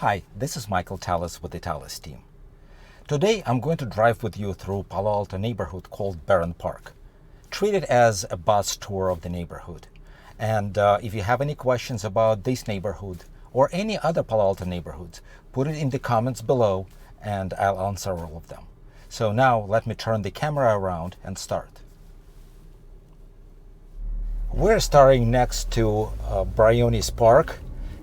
Hi, this is Michael Talis with the Talis team. Today I'm going to drive with you through Palo Alto neighborhood called Barron Park. Treat it as a bus tour of the neighborhood. And if you have any questions about this neighborhood or any other Palo Alto neighborhoods, put it in the comments below and I'll answer all of them. So now let me turn the camera around and start. We're starting next to Barron's Park.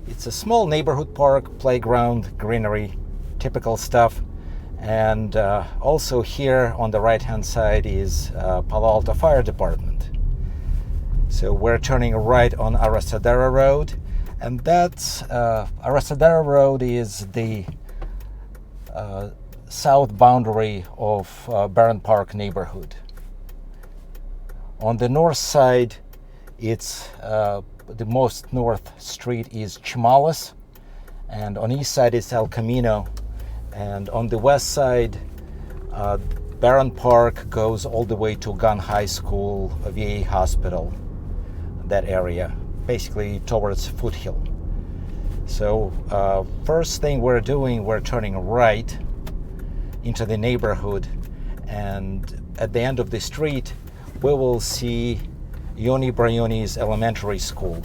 It's a small neighborhood park, playground, greenery, typical stuff. And also here on the right-hand side is Palo Alto Fire Department. So we're turning right on Arrestadero Road, and that's Arrestadero Road is the south boundary of Barron Park neighborhood. On the north side, it's the most north street is Chimales, and on east side is El Camino, and on the west side Barron Park goes all the way to Gunn High School, VA Hospital, that area, basically towards Foothill. So first thing we're doing, we're turning right into the neighborhood, and at the end of the street we will see Yoni Briones Elementary School.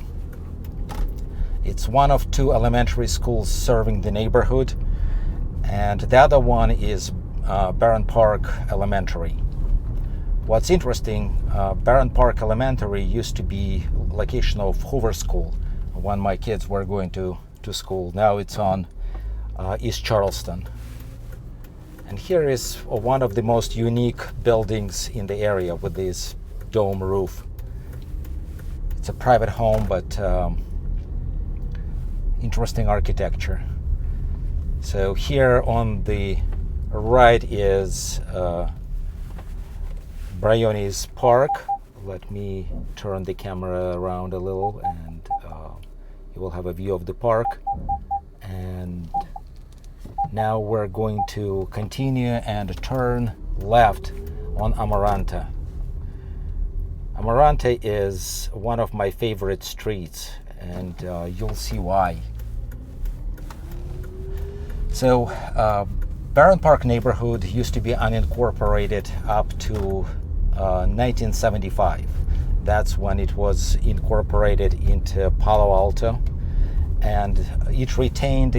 It's one of two elementary schools serving the neighborhood, and the other one is Barron Park Elementary. What's interesting, Barron Park Elementary used to be location of Hoover School when my kids were going to school. Now it's on East Charleston. And here is one of the most unique buildings in the area with this dome roof. It's a private home, but interesting architecture. So here on the right is Barron's Park. Let me turn the camera around a little, and you will have a view of the park. And now we're going to continue and turn left on Amaranta. Amaranta is one of my favorite streets, and you'll see why. So Barron Park neighborhood used to be unincorporated up to 1975. That's when it was incorporated into Palo Alto, and it retained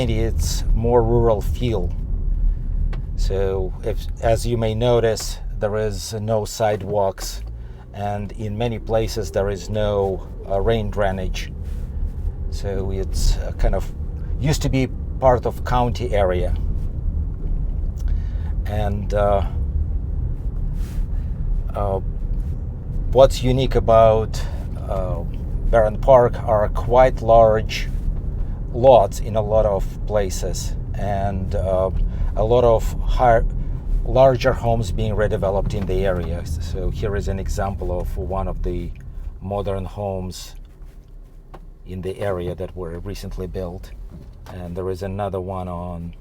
its more rural feel. So as you may notice, there is no sidewalks, and in many places there is no rain drainage. So it's kind of used to be part of county area. And what's unique about Barron Park are quite large lots in a lot of places, and a lot of larger homes being redeveloped in the area. So here is an example of one of the modern homes in the area that were recently built, and there is another one on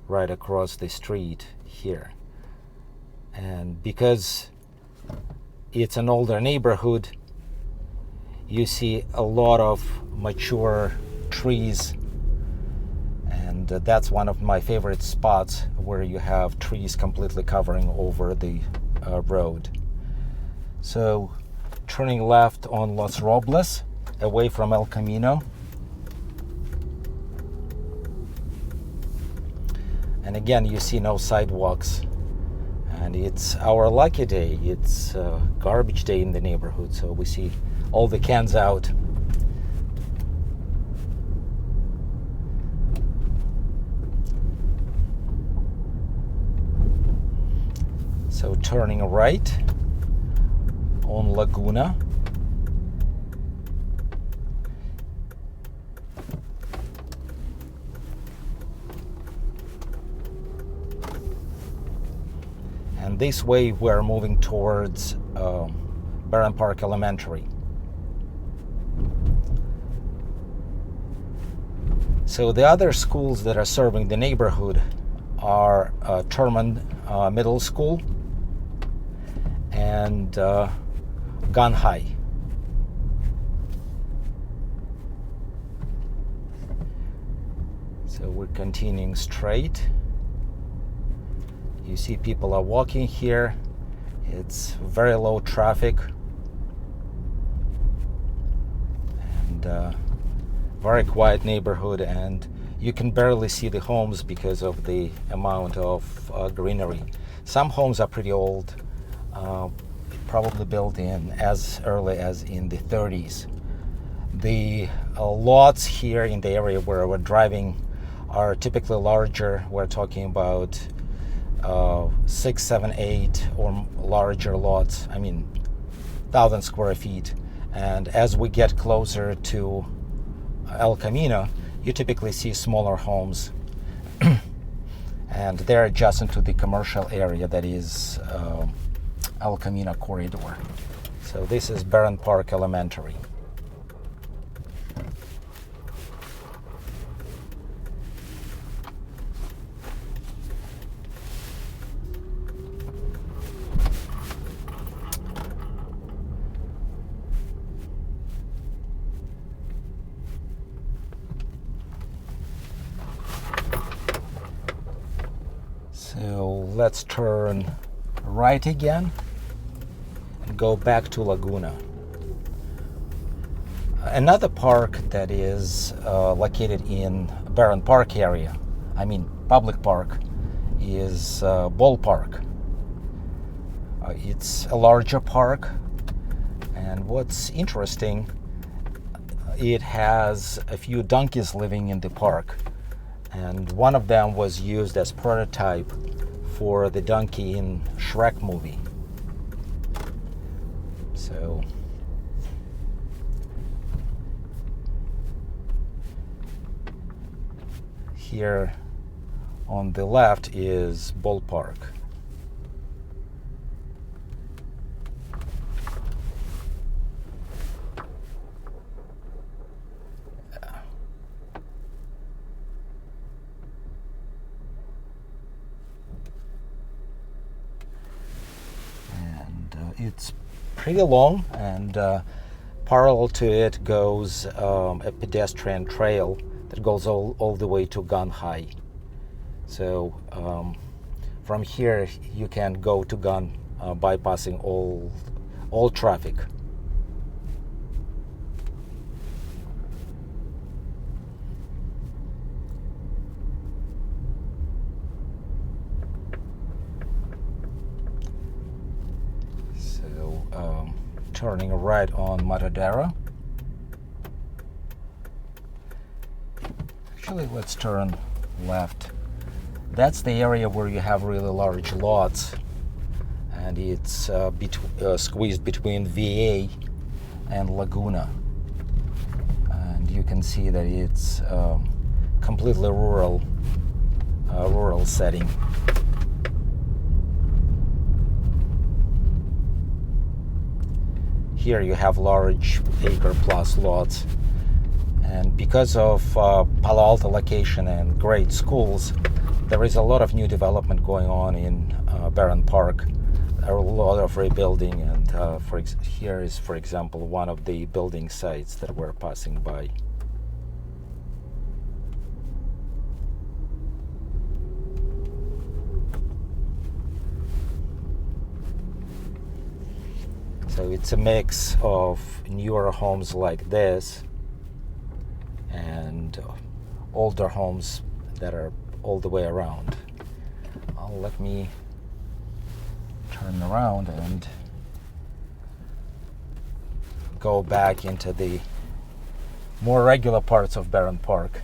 right across the street here. And because it's an older neighborhood, you see a lot of mature trees, and that's one of my favorite spots where you have trees completely covering over the road. So turning left on Los Robles, away from El Camino. And again, you see no sidewalks, and it's our lucky day. It's garbage day in the neighborhood, so we see all the cans out. So turning right on Laguna. And this way we're moving towards Barron Park Elementary. So the other schools that are serving the neighborhood are Terman Middle School and Gunn High. So we're continuing straight. You see people are walking here. It's very low traffic and very quiet neighborhood, and you can barely see the homes because of the amount of greenery. Some homes are pretty old, probably built in as early as in the 30s. The lots here in the area where we're driving are typically larger. We're talking about 6, 7, 8 or larger lots. I mean, 1,000 square feet. And as we get closer to El Camino, you typically see smaller homes, and they're adjacent to the commercial area that is El Camino corridor. So this is Barron Park Elementary. So let's turn right again and go back to Laguna. Another park that is located in Barron Park area, I mean public park, is Ball Park. It's a larger park, and what's interesting, it has a few donkeys living in the park. And one of them was used as prototype for the donkey in Shrek movie. So here on the left is Ball Park. It's pretty long, and parallel to it goes a pedestrian trail that goes all the way to Gun High. So from here you can go to Gun bypassing all traffic. Turning right on Matadero. Actually, let's turn left. That's the area where you have really large lots, and it's squeezed between VA and Laguna. And you can see that it's completely rural setting. Here you have large acre-plus lots, and because of Palo Alto location and great schools, there is a lot of new development going on in Barron Park. There are a lot of rebuilding, and here is, for example, one of the building sites that we're passing by. So it's a mix of newer homes like this and older homes that are all the way around. Let me turn around and go back into the more regular parts of Barron Park.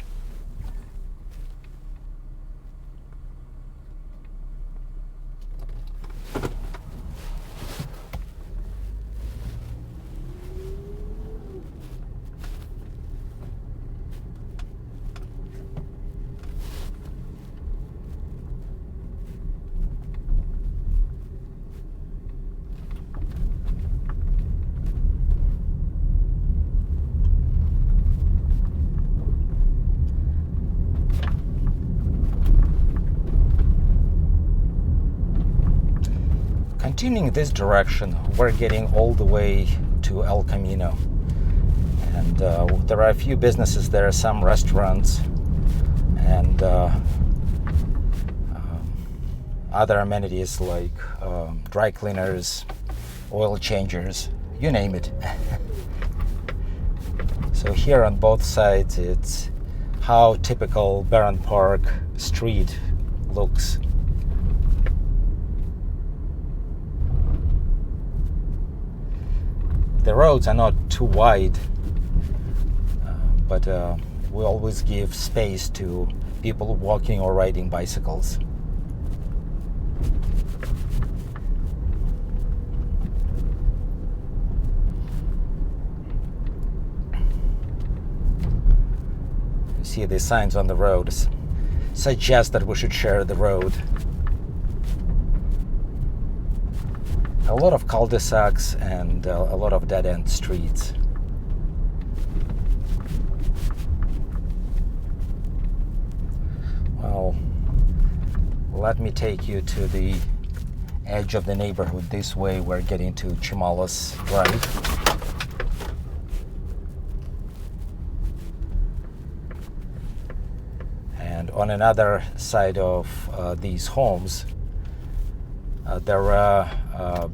Continuing this direction, we're getting all the way to El Camino, and there are a few businesses there, some restaurants, and other amenities like dry cleaners, oil changers, you name it. So here on both sides, it's how typical Barron Park street looks. The roads are not too wide, but we always give space to people walking or riding bicycles. You see the signs on the road suggest that we should share the road. A lot of cul-de-sacs and a lot of dead-end streets. Well, let me take you to the edge of the neighborhood. This way we're getting to Chimales Drive. And on another side of these homes, there are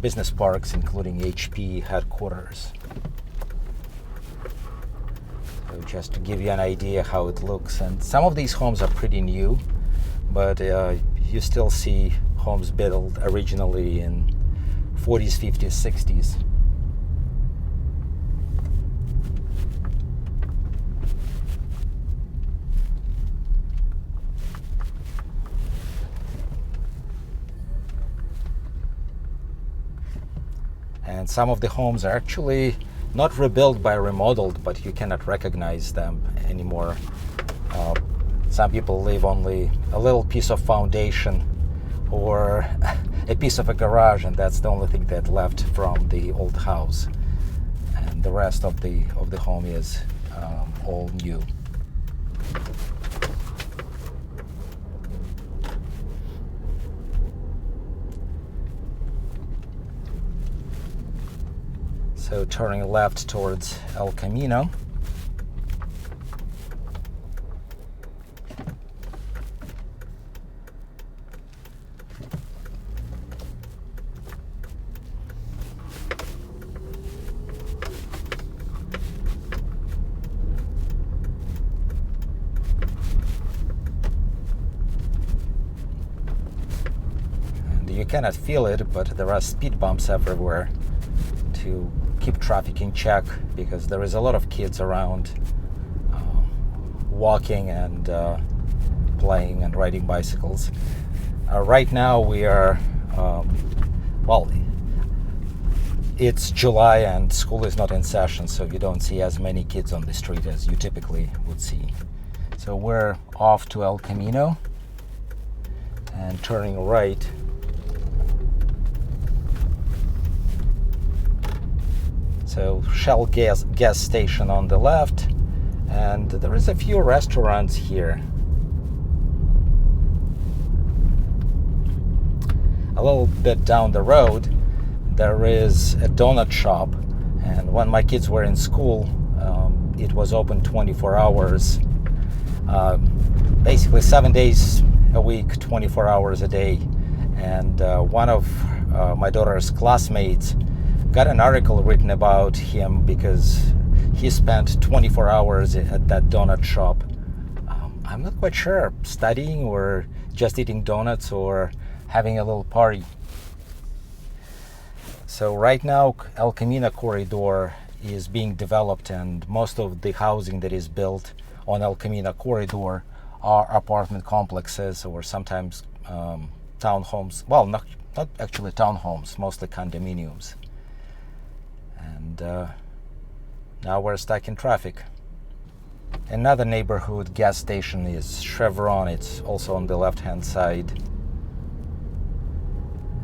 business parks, including HP headquarters. So just to give you an idea how it looks, and some of these homes are pretty new, but you still see homes built originally in 40s, 50s, 60s. And some of the homes are actually not rebuilt but remodeled, but you cannot recognize them anymore. Some people leave only a little piece of foundation or a piece of a garage, and that's the only thing that left from the old house. And the rest of the home is all new. So turning left towards El Camino. And you cannot feel it, but there are speed bumps everywhere to keep traffic in check, because there is a lot of kids around walking and playing and riding bicycles. Right now we are, well, it's July and school is not in session, so you don't see as many kids on the street as you typically would see. So we're off to El Camino and turning right. So Shell gas station on the left, and there is a few restaurants here. A little bit down the road there is a donut shop, and when my kids were in school it was open 24 hours, basically 7 days a week, 24 hours a day. And one of my daughter's classmates got an article written about him because he spent 24 hours at that donut shop. I'm not quite sure, studying or just eating donuts or having a little party. So right now El Camino corridor is being developed, and most of the housing that is built on El Camino corridor are apartment complexes or sometimes townhomes. Well, not actually townhomes, mostly condominiums. And now we're stuck in traffic. Another neighborhood gas station is Chevron. It's also on the left-hand side.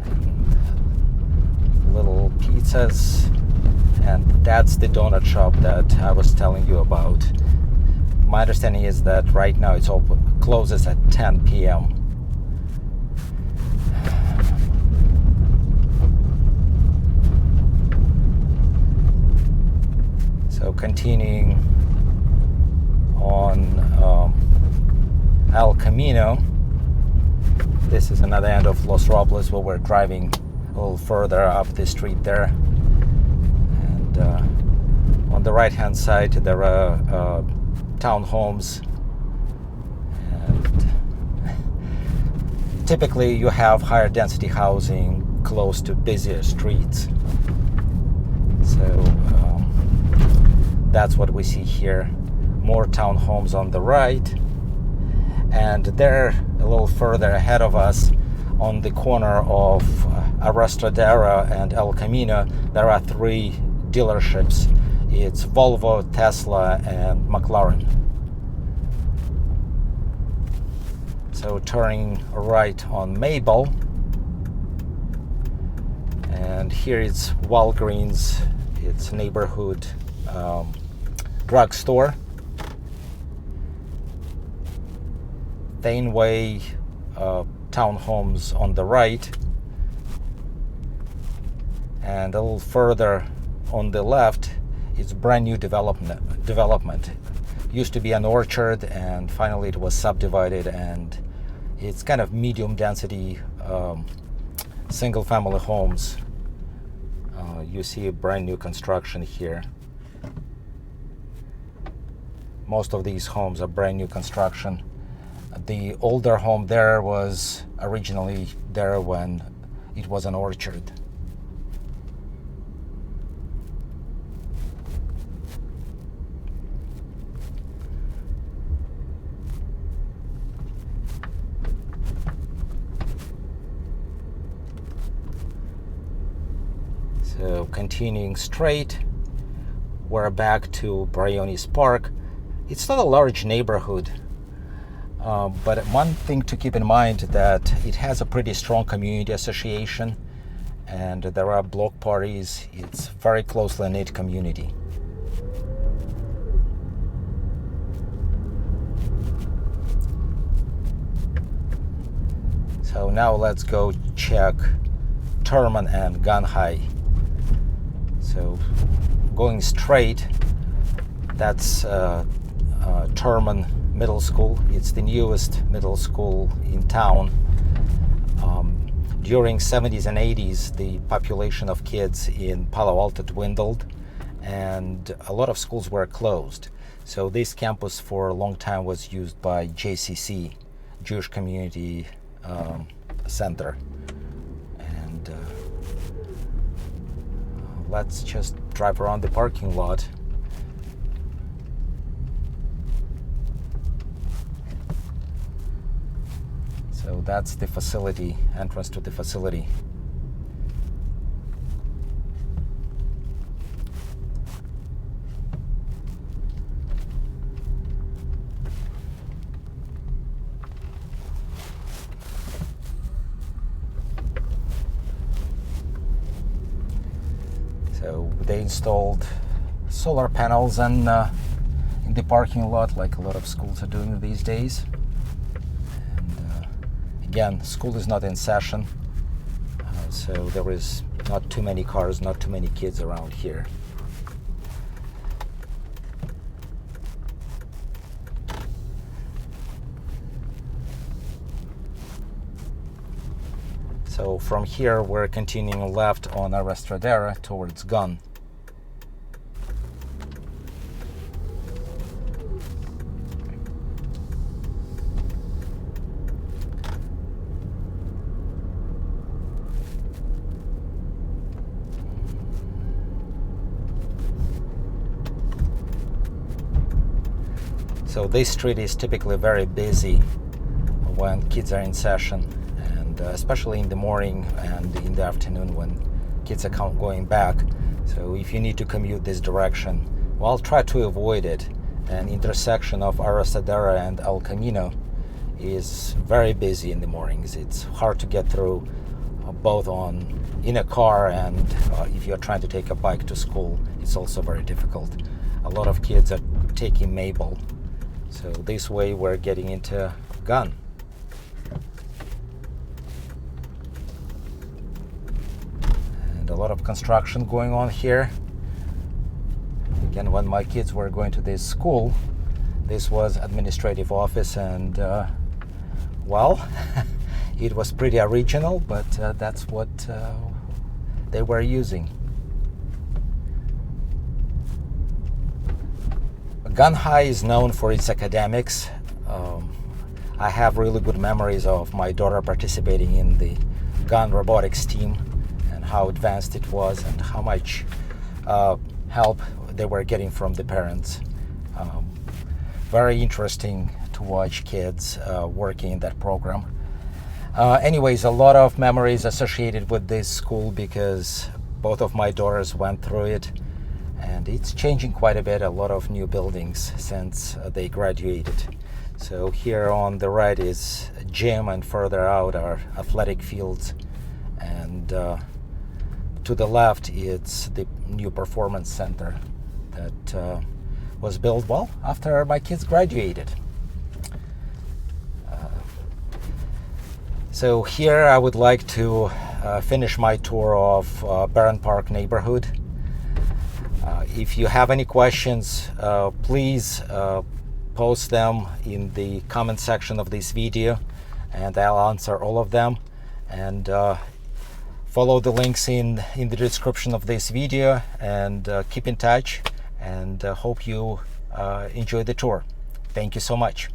And little pizzas, and that's the donut shop that I was telling you about. My understanding is that right now it's open, closes at 10 p.m. So continuing on El Camino. This is another end of Los Robles where we're driving a little further up the street there. And on the right hand side there are townhomes. And typically you have higher density housing close to busier streets. So that's what we see here. More townhomes on the right. And there, a little further ahead of us, on the corner of Arrastradera and El Camino, there are 3 dealerships. It's Volvo, Tesla, and McLaren. So turning right on Maple, and here it's Walgreens, it's neighborhood drugstore. Thaneway townhomes on the right, and a little further on the left it's brand new development. Used to be an orchard, and finally it was subdivided, and it's kind of medium density single family homes. You see a brand new construction here. Most of these homes are brand new construction. The older home there was originally there when it was an orchard. So continuing straight, we're back to Barron Park. It's not a large neighborhood. But one thing to keep in mind that it has a pretty strong community association, and there are block parties. It's very closely knit community. So now let's go check Terman and Gun High. So going straight, that's Terman Middle School. It's the newest middle school in town. During 70s and 80s, the population of kids in Palo Alto dwindled, and a lot of schools were closed. So this campus for a long time was used by JCC, Jewish Community Center. And let's just drive around the parking lot. So that's the facility, entrance to the facility. So they installed solar panels in the parking lot, like a lot of schools are doing these days. Again, school is not in session, so there is not too many cars, not too many kids around here. So from here, we're continuing left on Arrastradera towards Gun. So this street is typically very busy when kids are in session, and especially in the morning and in the afternoon when kids are going back. So if you need to commute this direction, well, try to avoid it. An intersection of Arrastradera and El Camino is very busy in the mornings. It's hard to get through both in a car, and if you're trying to take a bike to school, it's also very difficult. A lot of kids are taking Maple. So this way we're getting into Gun. And a lot of construction going on here. Again, when my kids were going to this school, this was administrative office, and well, it was pretty original, but that's what they were using. Gun High is known for its academics. I have really good memories of my daughter participating in the gun robotics team and how advanced it was and how much help they were getting from the parents. Very interesting to watch kids working in that program. Anyways, a lot of memories associated with this school because both of my daughters went through it, and it's changing quite a bit, a lot of new buildings since they graduated. So here on the right is a gym, and further out are athletic fields, and to the left it's the new performance center that was built well after my kids graduated. So here I would like to finish my tour of Barron Park neighborhood. If you have any questions, please post them in the comment section of this video, and I'll answer all of them. And follow the links in the description of this video, and keep in touch, and hope you enjoy the tour. Thank you so much.